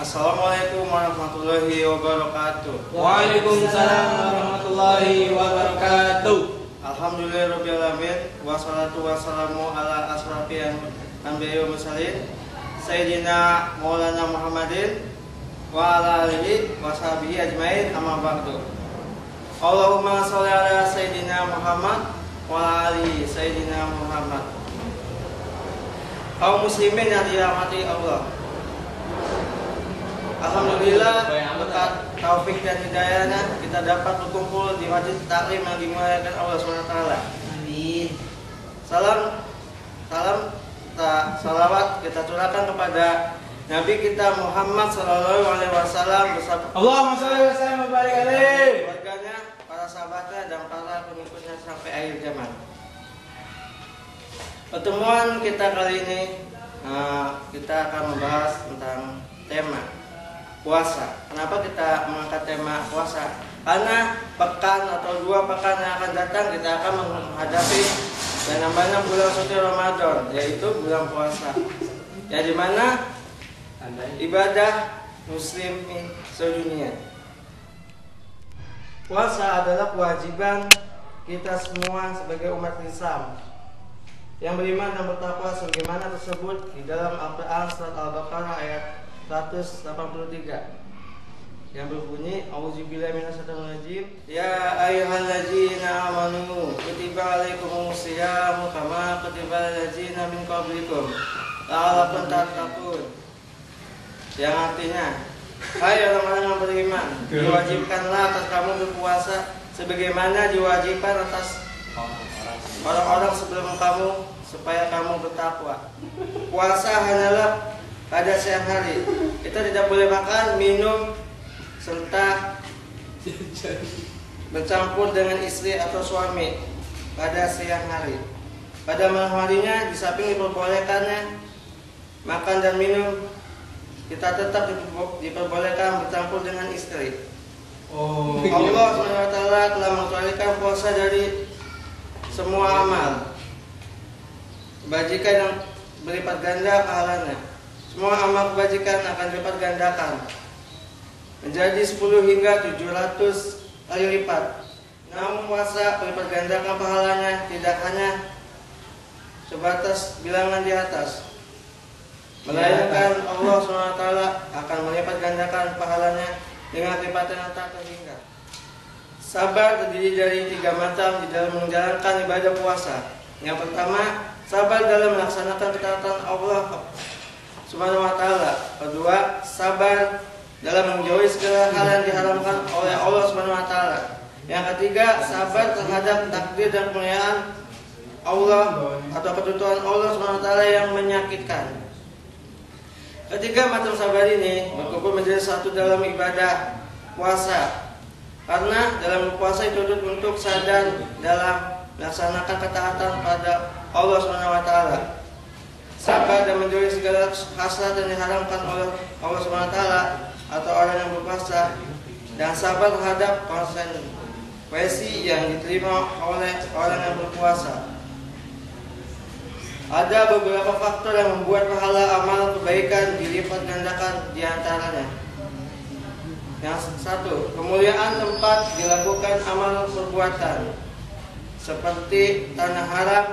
Assalamualaikum warahmatullahi wabarakatuh. Waalaikumsalam warahmatullahi wabarakatuh. Alhamdulillahirabbil alamin wassalatu wassalamu ala asrofil anbiya'i wal mursalin sayyidina Maulana Muhammadin wa ala alihi washabihi ajmain amma ba'du. Allahumma sholli ala sayyidina Muhammad wa ala alihi sayyidina Muhammad. Kaum muslimin yang dirahmati Allah, alhamdulillah berkat taufik dan hidayahnya kita dapat berkumpul di Masjid Taklim yang dimuliakan Allah SWT. Amin. Salawat kita curahkan kepada Nabi kita Muhammad SAW bersama Allahumma sholli wa sallim wa barik alaihi. keluarganya, para sahabatnya dan para pengikutnya sampai akhir zaman. Pertemuan kita kali ini kita akan membahas tentang tema puasa. Kenapa kita mengangkat tema puasa? Karena pekan atau 2 pekan yang akan datang kita akan menghadapi yang namanya bulan suci Ramadan, yaitu bulan puasa. Ya, di mana ibadah muslim sedunia. Puasa adalah kewajiban kita semua sebagai umat Islam yang beriman dan bertakwa sebagaimana tersebut di dalam Al-Quran surat Al-Baqarah ayat 183 yang berbunyi A'udzubillahi minasyaitonirrajim. Ya ayyuhalladzina amanu kutiba alaikumus syiyamu kama kutiba alal ladzina min qablikum la'allakum tattaqun. Yang artinya, hai orang-orang yang beriman, diwajibkanlah atas kamu berpuasa sebagaimana diwajibkan atas orang-orang sebelum kamu supaya kamu bertakwa. Puasa hanyalah pada siang hari. Kita tidak boleh makan, minum, serta bercampur dengan istri atau suami pada siang hari. Pada malam harinya, di samping diperbolehkannya makan dan minum, kita tetap diperbolehkan bercampur dengan istri. Allah SWT telah mengecualikan puasa dari semua amal kebajikan yang berlipat ganda pahalanya. Semua amal kebajikan akan dilipat gandakan menjadi 10 hingga 700 kali lipat. Namun puasa berlipat gandakan pahalanya tidak hanya sebatas bilangan di atas, melainkan Allah SWT akan melipat gandakan pahalanya dengan lipatan yang tak terhingga. Sabar terdiri dari 3 macam di dalam menjalankan ibadah puasa. Yang pertama, sabar dalam melaksanakan ketaatan Allah Subhanahu wa Ta'ala. Kedua, sabar dalam menjauhi segala hal yang diharamkan oleh Allah Subhanahu wa Ta'ala. Yang ketiga, sabar terhadap takdir dan kemuliaan Allah atau ketentuan Allah Subhanahu wa Ta'ala yang menyakitkan. Ketiga macam sabar ini berkumpul menjadi satu dalam ibadah puasa. Karena dalam puasa dituntut untuk sadar dalam melaksanakan ketaatan pada Allah Subhanahu wa Ta'ala, sabar dan menjauhi segala hasrat yang diharamkan oleh Allah Subhanahu wa Ta'ala atau orang yang berpuasa, dan sabar terhadap konsekuensi yang diterima oleh orang yang berpuasa. Ada beberapa faktor yang membuat pahala amal kebaikan dilipat gandakan, di antaranya. Yang satu, kemuliaan tempat dilakukan amal perbuatan, seperti tanah haram.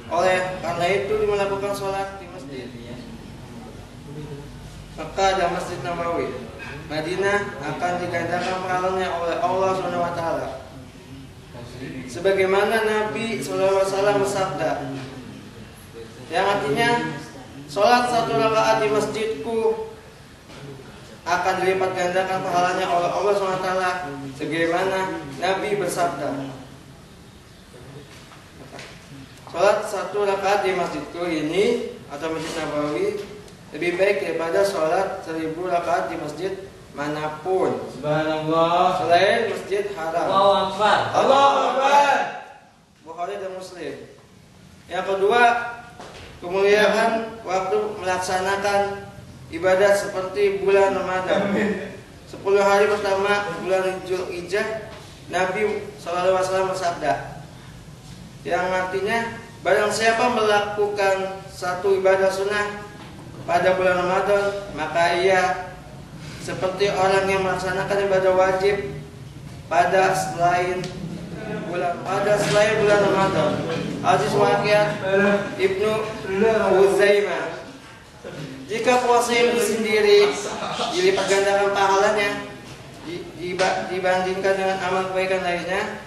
Oleh karena itu melakukan sholat di masjid Mekah dan Masjid Nabawi Madinah akan digandakan pahalanya oleh Allah Subhanahu wa Ta'ala, sebagaimana Nabi SAW bersabda, yang artinya sholat 1 rakaat di masjidku akan dilipat gandakan pahalanya oleh Allah SWT, sebagaimana Nabi bersabda, sholat 1 rakaat di masjidku ini atau Masjid Nabawi lebih baik daripada sholat 1000 rakaat di masjid manapun, Subhanallah, selain Masjid Haram. Allahu Akbar. Allahu Akbar. Bukhari dan Muslim. Yang kedua, kemuliaan waktu melaksanakan ibadah seperti bulan Ramadan. 10 hari pertama bulan Dzulhijjah, Nabi SAW bersabda, yang artinya barang siapa melakukan satu ibadah sunnah pada bulan Ramadan, maka ia seperti orang yang melaksanakan ibadah wajib pada selain bulan Ramadan. Hadis riwayat Ibnu Uzaimah. Jika puasa itu sendiri dilipat gandakan pahalanya dibandingkan dengan amal kebaikan lainnya,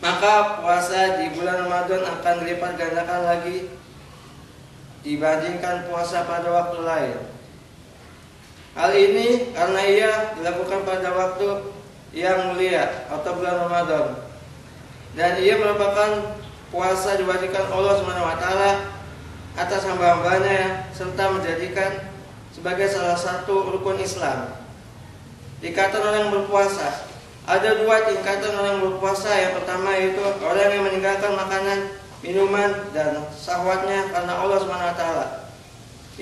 maka puasa di bulan Ramadan akan dilipat gandakan lagi dibandingkan puasa pada waktu lain. Hal ini karena ia dilakukan pada waktu yang mulia atau bulan Ramadan, dan ia merupakan puasa diwajibkan Allah SWT atas hamba-hambanya serta menjadikan sebagai salah satu rukun Islam. Tingkatan orang berpuasa, ada dua tingkatan orang berpuasa. Yang pertama yaitu orang yang meninggalkan makanan, minuman, dan syahwatnya karena Allah SWT.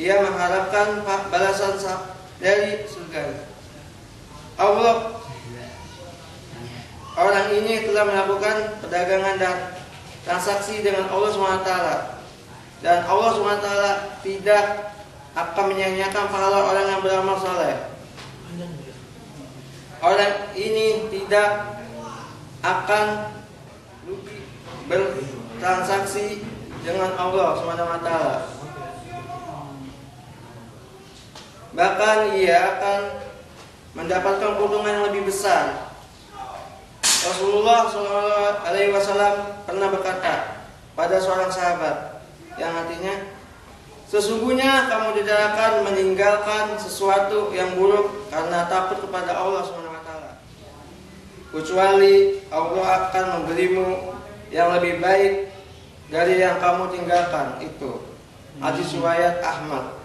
Ia mengharapkan balasan dari surga Allah. Orang ini telah melakukan perdagangan dan transaksi dengan Allah SWT, dan Allah SWT tidak akan menyia-nyiakan pahala orang yang beramal saleh. Orang ini tidak akan rugi bertransaksi dengan Allah SWT. Bahkan ia akan mendapatkan keuntungan yang lebih besar. Rasulullah SAW pernah berkata pada seorang sahabat, yang artinya, sesungguhnya kamu tidak akan meninggalkan sesuatu yang buruk karena takut kepada Allah SWT, kecuali Allah akan memberimu yang lebih baik dari yang kamu tinggalkan itu. Hadis riwayat Ahmad.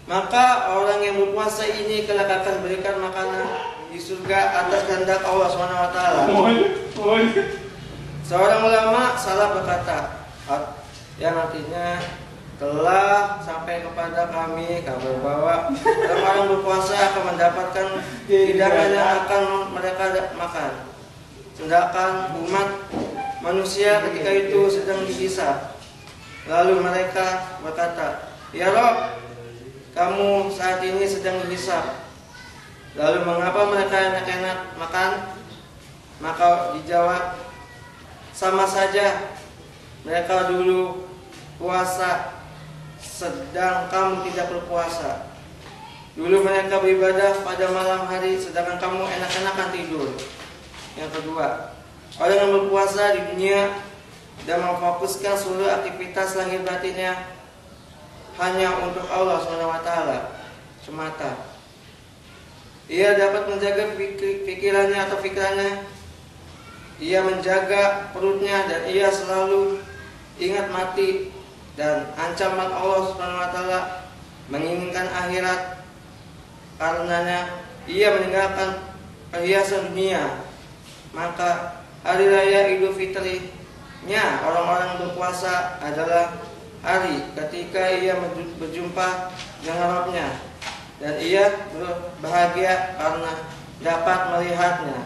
Maka orang yang berpuasa ini kelak akan berikan makanan di surga atas kehendak Allah SWT. Seorang ulama salah berkata, yang artinya, telah sampai kepada kami kabar bahwa orang berpuasa akan mendapatkan hidangan yang akan mereka makan, sedangkan umat manusia ketika itu sedang dihisab. Lalu mereka berkata, "Ya Rabb, kamu saat ini sedang dihisab, lalu mengapa mereka enak-enak makan?" Maka dijawab, "Sama saja mereka dulu puasa sedang kamu tidak berpuasa. Dulu mereka beribadah pada malam hari sedangkan kamu enak-enakan tidur." Yang kedua, orang yang berpuasa di dunia dan memfokuskan seluruh aktivitas lahir batinnya hanya untuk Allah SWT semata. Ia dapat menjaga pikirannya atau pikirannya, ia menjaga perutnya, dan ia selalu ingat mati dan ancaman Allah SWT, menginginkan akhirat. Karenanya ia meninggalkan perhiasan dunia. Maka hari raya Idul Fitrinya orang-orang berpuasa adalah hari ketika ia berjumpa dengan Rabbnya, dan ia berbahagia karena dapat melihatnya.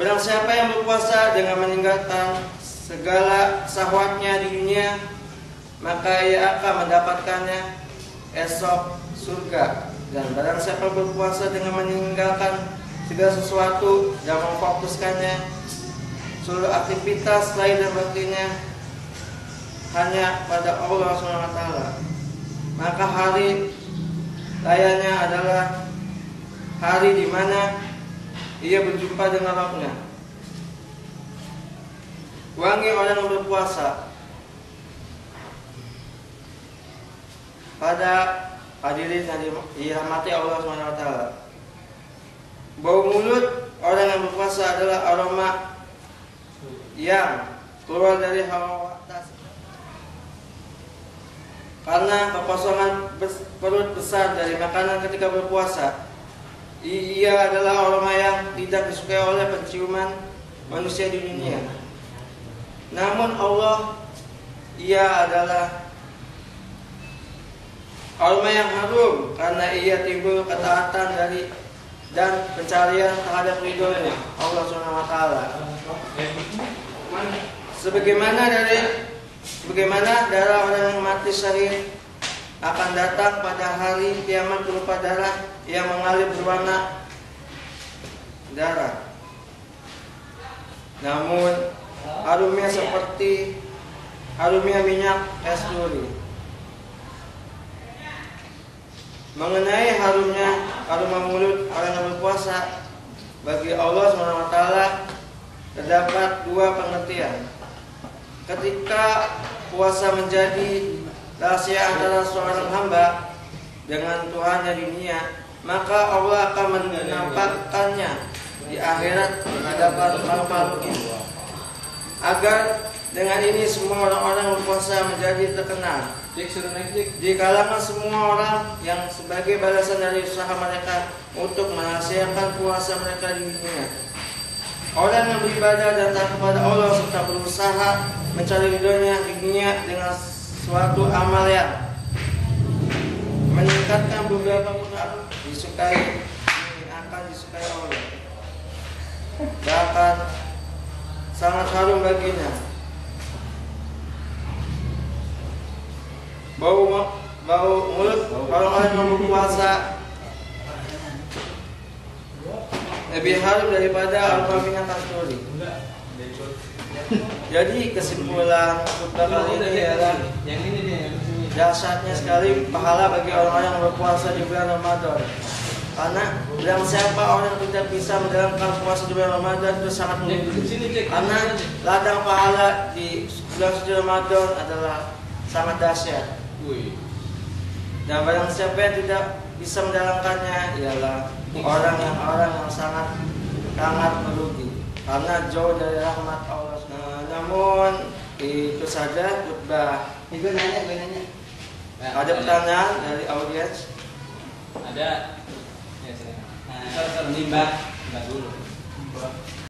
Barang siapa yang berpuasa dengan meninggalkan segala syahwatnya di dunia, maka ia akan mendapatkannya esok surga. Dan barang siapa berpuasa dengan meninggalkan segala sesuatu dan memfokuskannya seluruh aktivitas lahir dan batinnya hanya pada Allah SWT, maka hari rayanya adalah hari di mana ia berjumpa dengan Rabbnya. Wangi orang yang berpuasa. Pada hadirin yang dirahmati Allah SWT, bau mulut orang yang berpuasa adalah aroma yang keluar dari hawa atas. Karena kekosongan perut besar dari makanan ketika berpuasa, ia adalah aroma yang tidak disukai oleh penciuman manusia di dunia. Namun Allah, ia adalah aroma yang harum karena ia timbul ketaatan dari dan pencarian terhadap ridhonya Allah SWT. Sebagaimana darah orang yang mati syahid akan datang pada hari kiamat berupa darah yang mengalir berwarna darah. Namun harumnya seperti harumnya minyak kasturi. Mengenai aroma mulut orang yang berpuasa, bagi Allah SWT terdapat dua pengertian. Ketika puasa menjadi rahasia antara seorang hamba dengan Tuhannya di dunia, maka Allah akan menampakkannya di akhirat di hadapan makhluk itu, agar dengan ini semua orang-orang berpuasa menjadi terkenal di kalangan semua orang, yang sebagai balasan dari usaha mereka untuk merahasiakan puasa mereka di dunia. Orang yang beribadah dan taat kepada Allah serta berusaha mencari ridhonya di dunia dengan suatu amal yang meningkatkan beberapa perkara akan disukai Allah, bahkan sangat harum baginya. Bau mulut orang-orang yang berpuasa lebih harum daripada aroma minyak kasturi. Jadi kesimpulan khutbah kali ini adalah dahsyatnya sekali pahala bagi orang-orang yang berpuasa di bulan Ramadan. Karena bilang siapa orang yang tidak bisa menjalankan puasa di bulan Ramadan itu sangat merugi. Karena ladang pahala di bulan suci Ramadan adalah sangat dahsyat. Dan barang siapa yang tidak bisa menjalankannya ialah orang yang sangat merugi, karena jauh dari rahmat Allah. Namun itu saja khutbah. Gue nanya. Ada pertanyaan dari audiens? Ada. Ya, silakan. Nah, Mbak dulu.